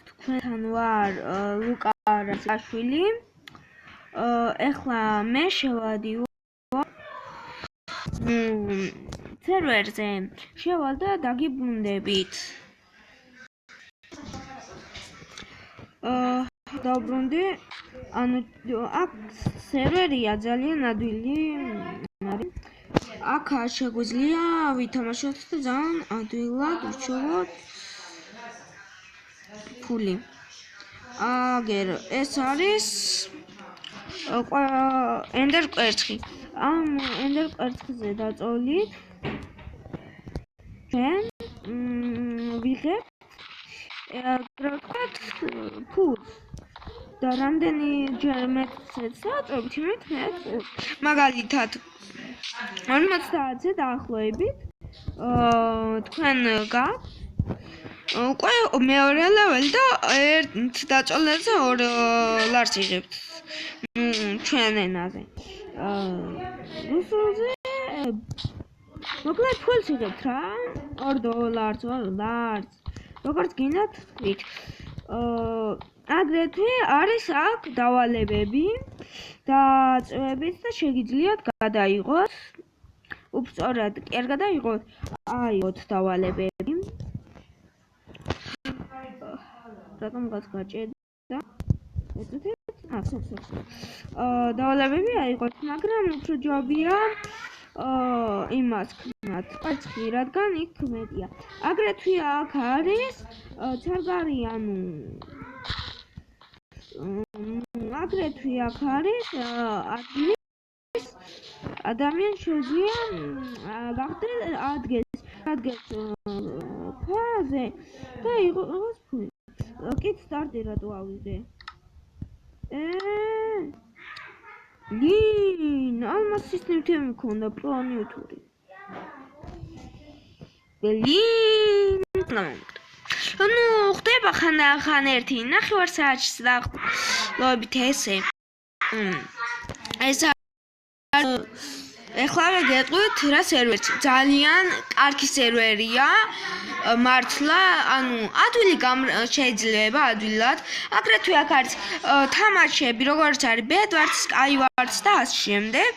თქვენთან ვარ ლუკა რაზაშვილი. ეხლა მე შევადივარ სერვერზე. შევალ და დაგიბრუნდებით. დავბრუნდი. ანუ აქ სერვერია ძალიან ადვილი. აქ შეგვიძლია ვითამაშოთ და ძალიან ადვილად ვშოვოთ ფული. აგერ ეს არის ender კვერცხი. ამ ender კვერცხზე დაწოლით ჩვენ ვიღებთ ფულს და რამდენიჯერ მეც საჭრობთ იმით მაგალითად 50-ზე დაახლოებით თქვენ გაქვთ უკვე მეორე ლეველი და ერთ დაწოლებზე 2 ლარს იღებთ. ჩვენ ენაზე. რუსულზე მოკლედ ფულს იღებთ რა. 2 ლარს, 2 ლარს. როგორც გინდათ თქვით. აგრეთვე არის აქ დავალებები და წვევებით და შეგიძლიათ გადაიღოთ. უბრალოდ კი არ გადაიღოთ, აიღოთ დავალებები. რატომ გაჭედა? დავალებები აიღოთ, მაგრამ უფრო ჯობია იმას ქნათ კვერცხი, რადგან იქ მეტია. აგრეთვე აქ არის ცარგარი, ანუ აგრეთვე აქ არის ადამიანს შეუძლია გახდეს ადგეს ფაზე და იყოს ფული. კით სტარტი რატო ავიღე? ლინ ალმასის ნივთები მქონდა პრონიუტური. ლინ ну, ხდება ხან ერთი 9 საათში დაახლოებით ესე. ეს ეხლა გეტყვით რა სერვერია. ძალიან კარგი სერვერია. მართლა, ანუ ადვილი შეიძლება ადვილად. აგრეთვე აქ არის თამაშები, როგორც არის Bedwars, Skywars და ასე შემდეგ.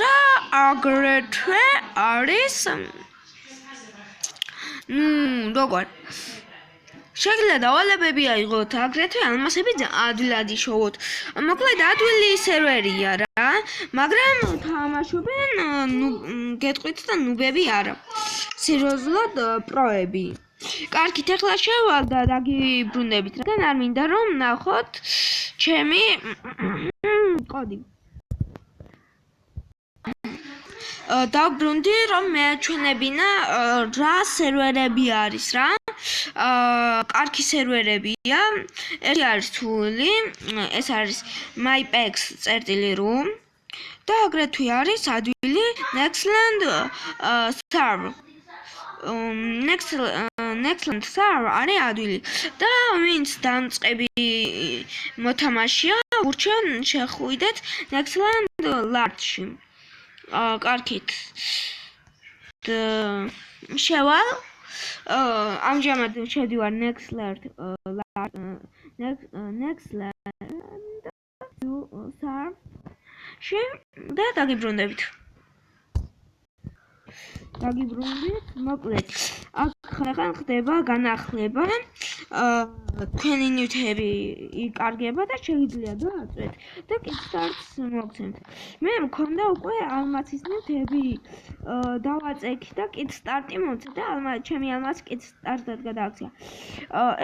და აგრეთვე არის როგორ შეგიძლიათ დავალებები აიღოთ, აგრეთვე ალმასები ადვილად იშოვოთ. მოკლედ ადვილი სერვერია რა, მაგრამ თამაშობენ გეტყვით და ნუბები არა. სერიოზულად პროები. კარგით, ეხლა შევალ და დაგიბრუნდებით, რადგან არ მინდა რომ ნახოთ ჩემი კოდი. დავბრუნდი რომ მეჩვენებინა რა სერვერები არის რა. კარგი სერვერებია. ერთი არის თული, ეს არის mypex.ru და აგრეთვე არის ადვილი Nextland server. Nextland server არის ადვილი და ვინც დამწყები მოთამაშეა, ურჩევ შეხვიდეთ Nextland Large-ში. კარგით. შევალ. ამჟამად შევდივარ Nextland server-ში და დაგიბრუნდებით. მოკლედ. აქ ხან ხდება განახლება. თქვენი ნივთები იკარგება და შეგიძლიათ დააწვეთ და Kickstarts მოგცემთ. მე მქონდა უკვე ალმასის ნივთები დავაწექი და Kickstartი მოცე და ჩემი ალმასი Kickstartად გადააქცია.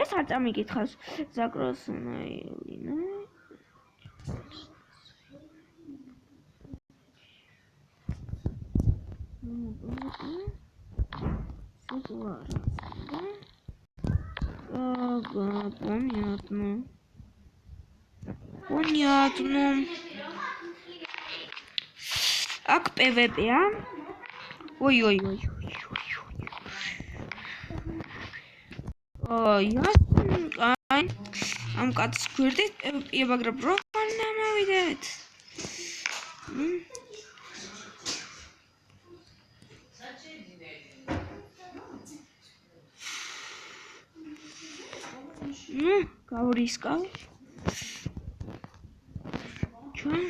ეს არ წამიკითხავს ზაკროსნაილინა. Понятно. Ак PvP-а. Ой-ой-ой. Ясно. Am კაცს გვერდით PvP-ა, მაგრამ რო არ დამოვიდეთ. ნუ გავრისკავ ჩვენ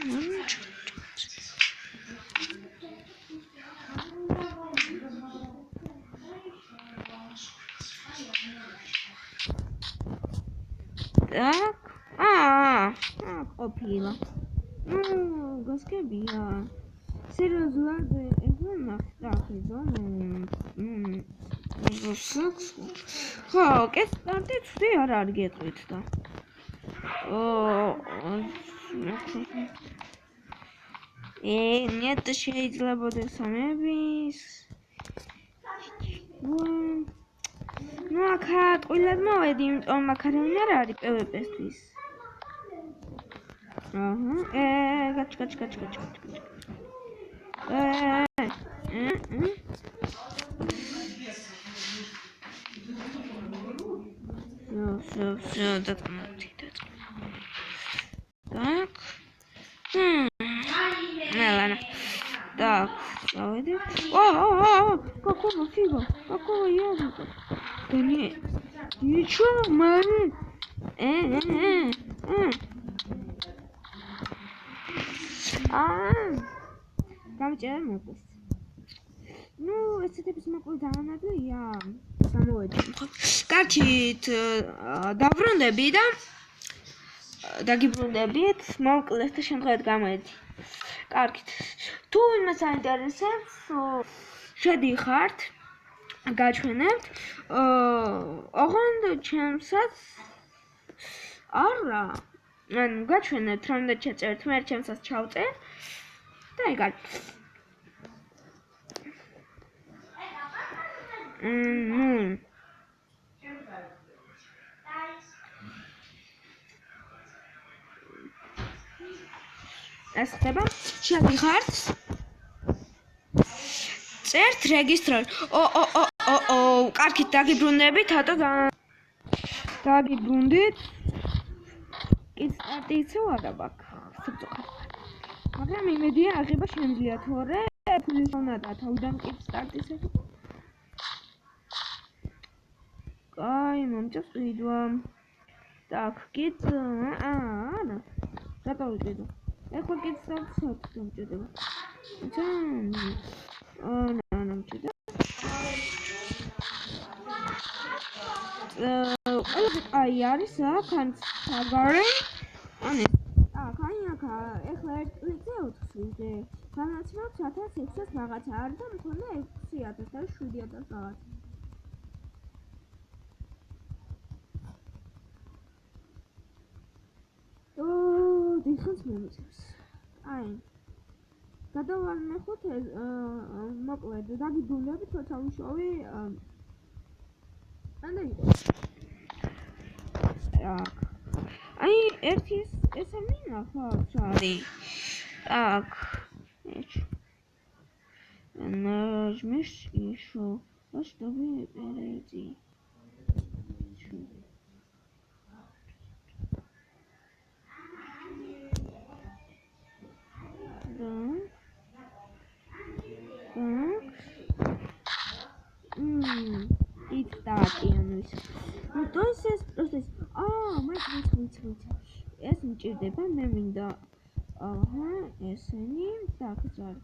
так ყოფილა გასკებია სერიოზულად ეხლა ნახე ხო კესტარტი ცუდი არ არის გეტყვით და нет შეიძლება დასამების ну აკა ტყუილად მოვედი იმიტომ მაქარავინ არ არის PvP-ისთვის გაჩ все доткнути так ладно так давайте какого фига какого яблока да нет ничего мари გამჭირდა მოკლეს. ну ესეთების მოკლე დაანადია გამოვეჭი ხო? კარჩით დაბრუნდები და დაგიბრუნდებით მოკლეს და შემდგარად გამოედი. კარგით. თუ იმას აინტერესებს შედიხართ გაჩვენებთ ოღონდ ჩემსაც არა ანუ გაჩვენებთ რამდენ ჩაწერთ მე ჩემსაც ჩავწერ და ეგ არის ეს ხდება შედიხართ წერთ რეგისტრირ კარგით დაგიბრუნდებით ატო დაგიბრუნდით კიცტარტიცო არა ბაქ მაგრამ იმედია აღება შემიძლია თორე ფულის უნადა თავიდან კიცტარტიცო კაი მომწევს ვიდვა так კიც არა გადავიყიდო ეხლა კიცტარტიცო მომწევდება ნამჭირდა აი არის აქ საგარე ანი ხანიაკა ეხლა 1 წლზე 4 წლზე განაცვლად 1600 რაღაცა არის და მქონდა 6000 და 7000 რაღაცა დიხანს მომიწევს აი გადავანახოთ მოკლედ დაგიბრუნდებით როცა ვიშოვი ანდაი აი ერთი ესე მინახა არის так нажмешь еще чтобы перейти იტატიანის ну то есть ეს პროცესი მაინც ეს მჭირდება მე მინდა ესენი так ზარი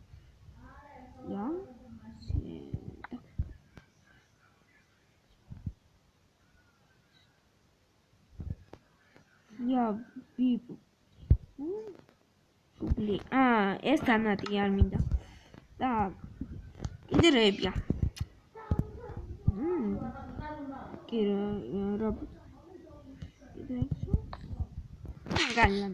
ვიბ შუბლი ეს დანატი არ მინდა так კიდე რეებია კი რობოტ კიდე გალან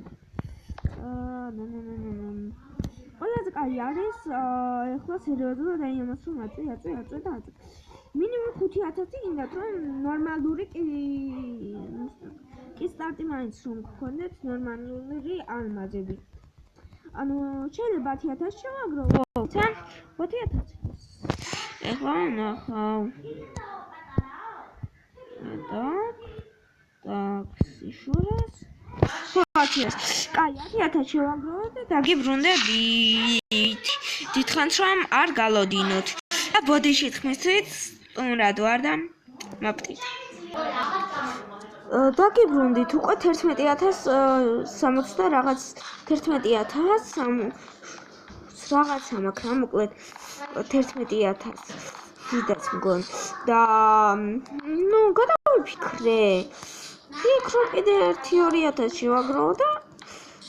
ყველაზე კაი არის ეხლა სერიოზულად აი ამას რომ აწვი და მინიმუმ 5000 გინდათ რომ ნორმალური კი სტარტი მაინც რომ გქონდეთ ნორმალური ალმაზები ანუ შეიძლება 10000 შევაგრო თან 5000 ეხლა ნახავ так еще раз კაი 10000 შევაგროვოთ და დაგიბრუნდებით დიდხანს რომ არ გალოდინოთ და ბოდიში ხმისთვის სტუმრად ვარ და მოპტით დაგიბრუნდით უკვე 11060 და რაღაც 11000 რაღაცა მაქვს რა მოკლედ 11000 ვიდაც მგონი და ნუ გადავიფიქრე ფიქრობ კიდე 1-2000 შევაგროვო და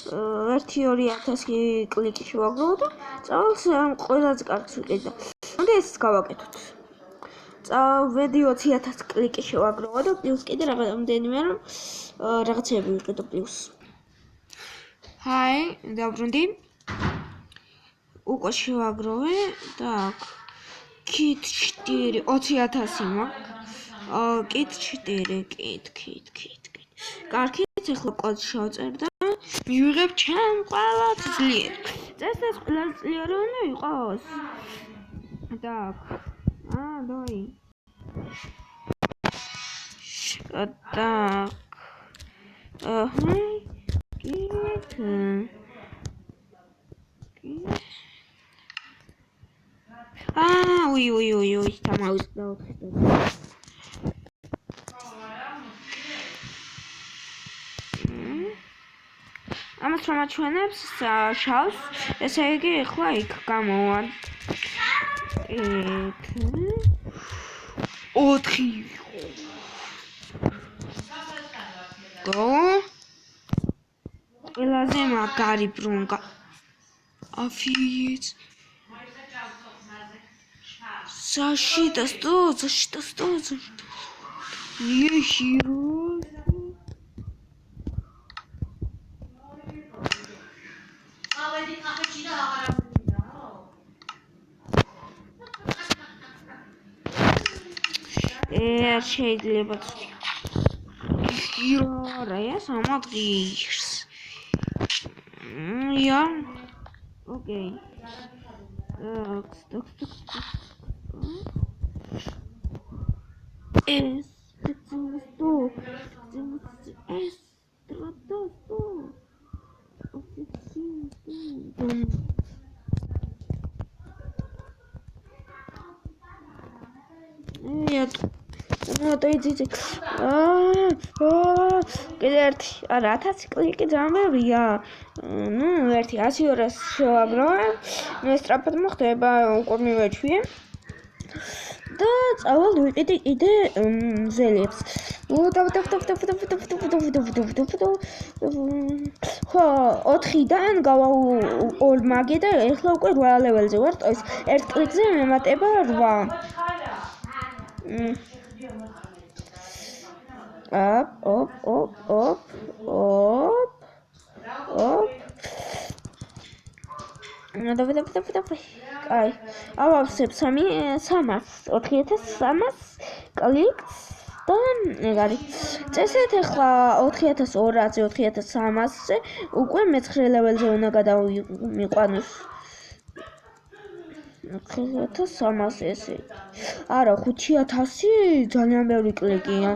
1-2000 კლიკი შევაგროვო და წავალს ყველაზე კარგს ვიყიდე. უნდა ესეც გავაკეთოთ. წავედი 20000 კლიკი შევაგროვო და პლუს კიდე რამდენიმე რომ რაღაცები ვიყიდო პლუს. ჰაი, დავბრუნდი. უკვე შევაგროვე და კით 4 20000 მაქვს. კით 4 კით. კარგი, ეხლა კოდს შევწერ და მივიღებ ჩემ ყველა ძლიერ. წესს ყველა ძლიერი უნდა იყოს. Так. Давай. Так. Кит. Ой, там ауздал. ამას რომ აჩვენებს შავს, ესე იგი ახლა იქ გამოვარ. 4 გო ყველაზე მაგარი ბრუნგა афиеть защита 100 ехиро შეიძლება რა სამადღირს ოკეი ეს то идите. კიდე ერთი, არა 1000 კლიკი ძალიან ბევრია. ნუ ერთი 100-200 შევაგროვე. მე სწრაფად მოხდება, უკვე მივეჩვიე. და წავალ ვიყიდე კიდე ზელიებს. ხო, 4-დან გავა 2 მაგი და ეხლა უკვე 8 ლეველზე ვარ. ეს ერთ კლიკზე მემატება 8. Оп. Давай. Ай. ავავსებ 4300 კლიკს და ეგარი. წესეთ ახლა 4200-ზე 4300-ზე უკვე მე-9 ლეველზე უნდა გადავიყვანოს. 4300 ესე. არა, 5000 ძალიან ბევრი კლიკია.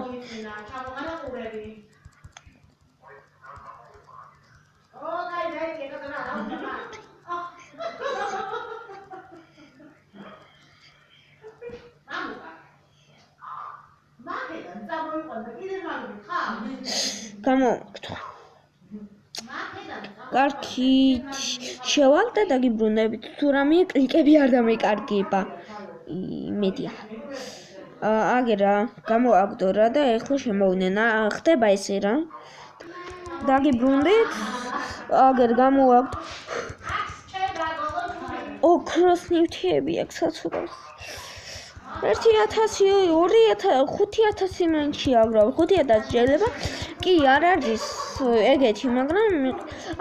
გამოვაკეთე. კარგი, შევალ და დაგიბრუნდებით. თუ რამე კლიკები არ დამეკარგება. იმედია. აგერა, გამოვაგდო რა და ეხლა შემოვიდნენ. ხდება ესე რა. დაგიბრუნდით. აგერ გამოვაგდო. ოქროს ნივთები აქ საცურავს. 1000, 2000, 5000 მაინც აღრავ. 5000 შეიძლება კი არ არის ეგეთი, მაგრამ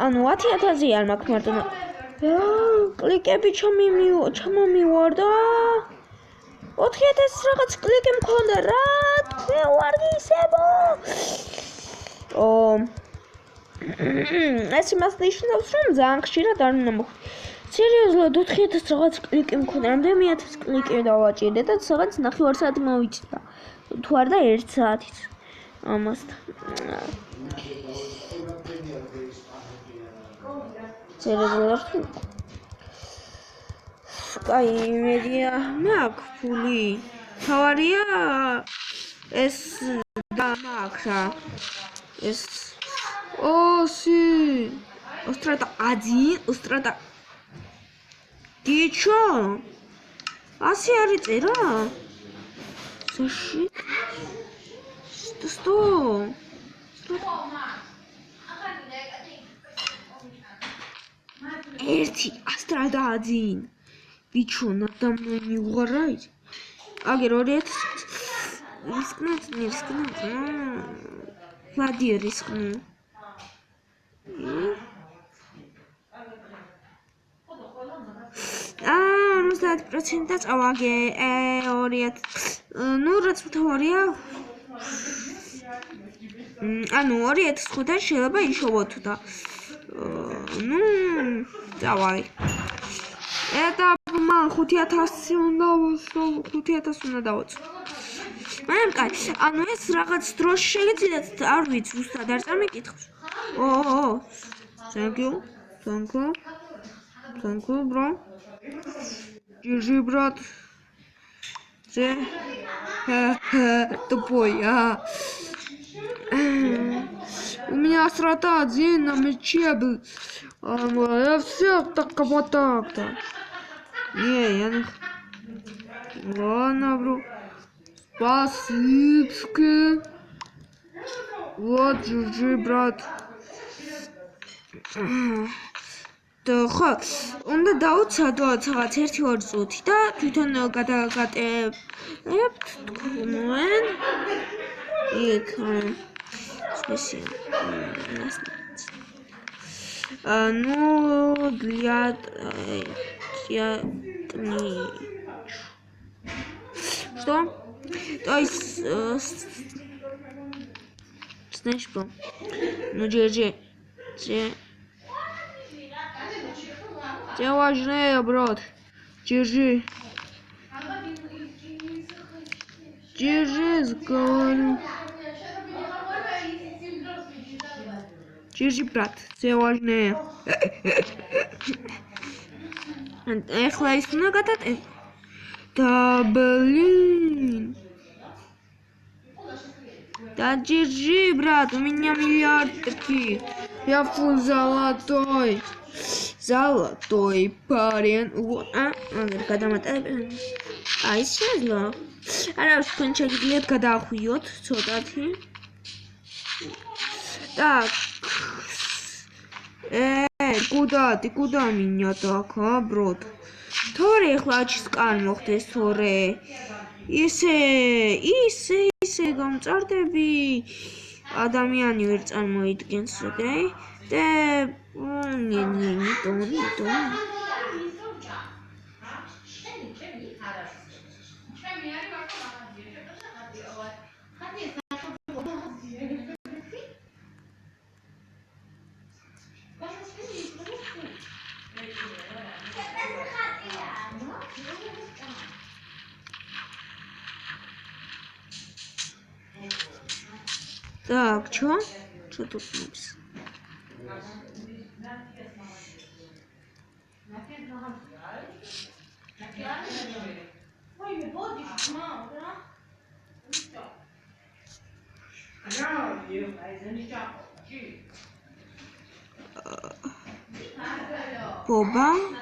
ანუ 10000 არ მაქვს მარტო. კლიკები ჩამომივარდა. 4000 რაღაც კლიკი მქონდა რა. მე ვარ ისებო. ეს იმას ნიშნავს, რომ ძალიან ხშირად არ უნდა მოხდეს. სერიოზულად 4000 რაღაც კლიკი მქონდა, რამდენი 1000 კლიკი დავაჭირე და რაღაც 9 საათი მოვიჭრა. თუ არ და 1 საათით. ამასთან. სერიოზულად. კაი, იმედია მაქვს ფული. თავარია ეს და მაქრა ეს ოსი острата один острата დიჩო ასე არის წერა საში სტო ერთი острата один ბიჩო ნადამნი უღარაი აგერ 2000 რისკნათ ვადი რისკნუ აა 50% წავაგე 2000 ну რაც მთავარია ანუ 2005-დან შეიძლება იშოვოთ და ну წავაი ეტაპმა 5000 უნდა 5000 უნდა დავუწყო მაგრამ კაი ანუ ეს რაღაც დროს შეგიძლიათ არ ვიცი უბრალოდ არ წარმეკითხავს thank you bro держи брат ты тупой у меня острота один на мече был я все так вот так-то не я не ладно бро спасибо вот держи брат ხო უნდა დავუცადო რაღაც 1-2 წუთი და თვითონ გადაგატებთ თქვენ იქ ну для что то есть знаешь что ну держи Тебе важнее, брат. Держи, говорю. Держи, брат. Тебе важнее. Ეხლა ის უნდა გადატე. Да, блин. Да держи, брат. У меня миллиард таких. Я фул золотой парень. Ай, შეიძლება. არა, თქვენ შეგიძლიათ გადაახვიოთ ცოტათი. Так. Куда меня так, брат? თორე ეხლა აჩისკან მოხდეს თორე. ისე გამწარდები. ადამიანი ვერ წარმოიდგენს, ოკეი? და не то. Так, что тут написано? Боба.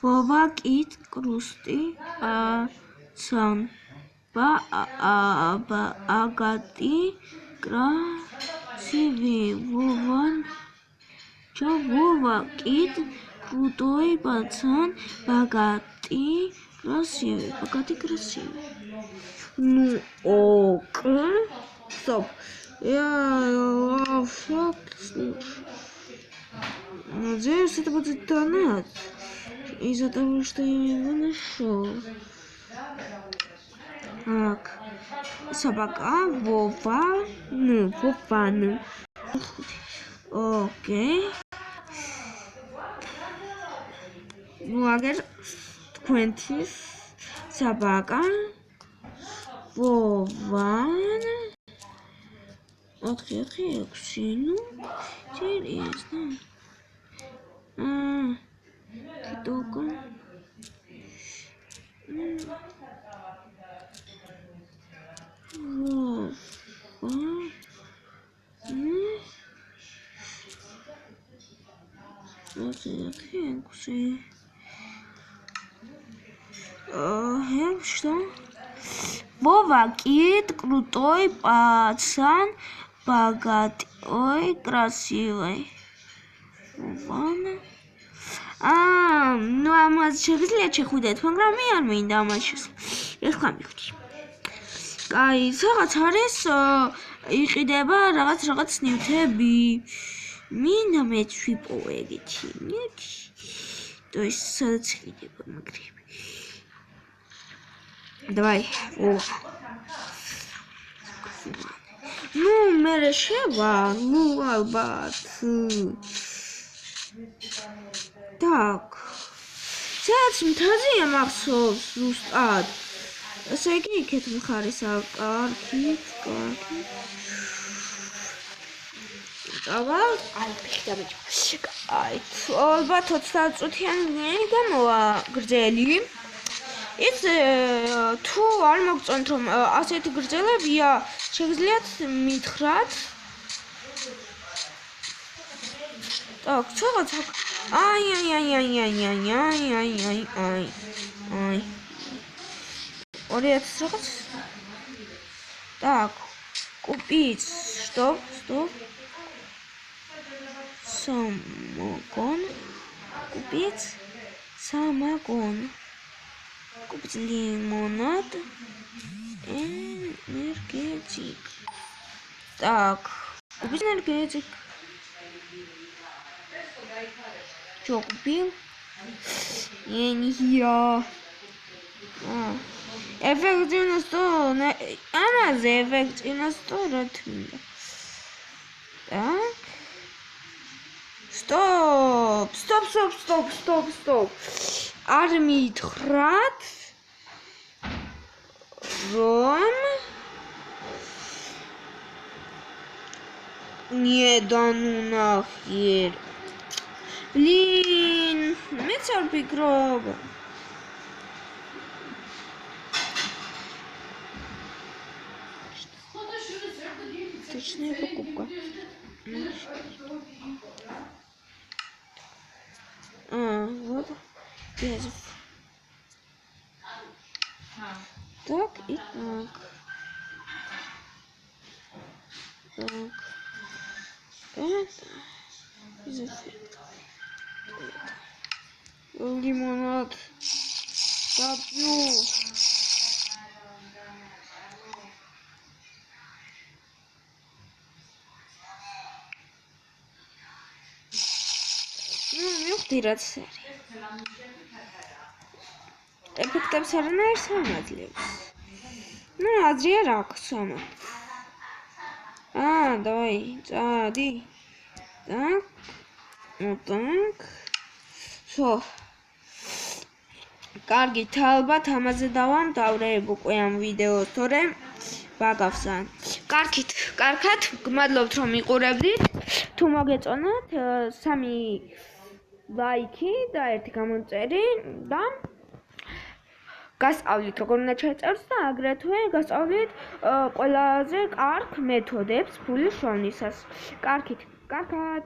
Вова кит крусти сан ба агати красивый Вова кит крутой пацан, богатый, красивый. Ну, ок. Стоп. Я факт слушаю. Надеюсь, это будет донат. Из-за того, что я его нашел. Так. Собака, Вова. Ну, Вован. Окей. Блогер. Квентис. Собака. Вован. Окей, ну, интересно. Китока. Вова. Окей. Что? Вова кит, крутой пацан, богатый, красивый. Вова. Ну ამას შეგვიძლია შეხვიდეთ, მაგრამ მე არ მინდა ამას ეს გამიხდი. კაი, რაღაც არის იყიდება რაღაც ნივთები. მინდა მე ვიპოვო ეგეთი ნივთი. То есть სადაც იყიდება მაგრები. Давай. О. Ну, მე შევა, ну ალბათ. Так. Сейчас მთაზია მახსოვს ზუსტად. ესე იგი იქეთ მხარეს კარგი. დავალ, აი ფიქრა მეჭ. აი, ალბათ 30 წუთიანი გამოვა გრძელი. ის თუ არ მოგწონთ რომ ასეთი გრძელებია, შეგიძლიათ მითხრათ. Так, რაღაც Ай. Орец რაღაც. Так. Купить. Стоп. Самогон. Купить самогон. Купить лимонад. Энергетик. Так. Купить энергетик. Что купил? Я. Эффективно 100. Амазе эффективно 100 ратминда. Так. Стоп. Армит храт. Ром. Не, да ну нахер. Блин, метр пикроба. Точная покупка. Вот. Так и так. Это. Лимонад. Попью. მივხვდით ეფექტებს არანაირ სამადლებს. Ну, აზრია რა აქვს ამათ. Давай, წადი. Так. Вот так. Всё. კარგით, ალბათ ამაზე დავამთავრებ უკვე ამ ვიდეოს, თორემ ბაგავსან. კარგად, გმადლობთ რომ მიყურებდით. თუ მოგეწონათ 3 ლაიქი და 1 გამოწერი და გასწავლით როგორ უნდა ჩაეწეროს და აგრეთვე გასწავლით ყველაზე კარგ მეთოდებს ფულის შოვნისას. კარგად.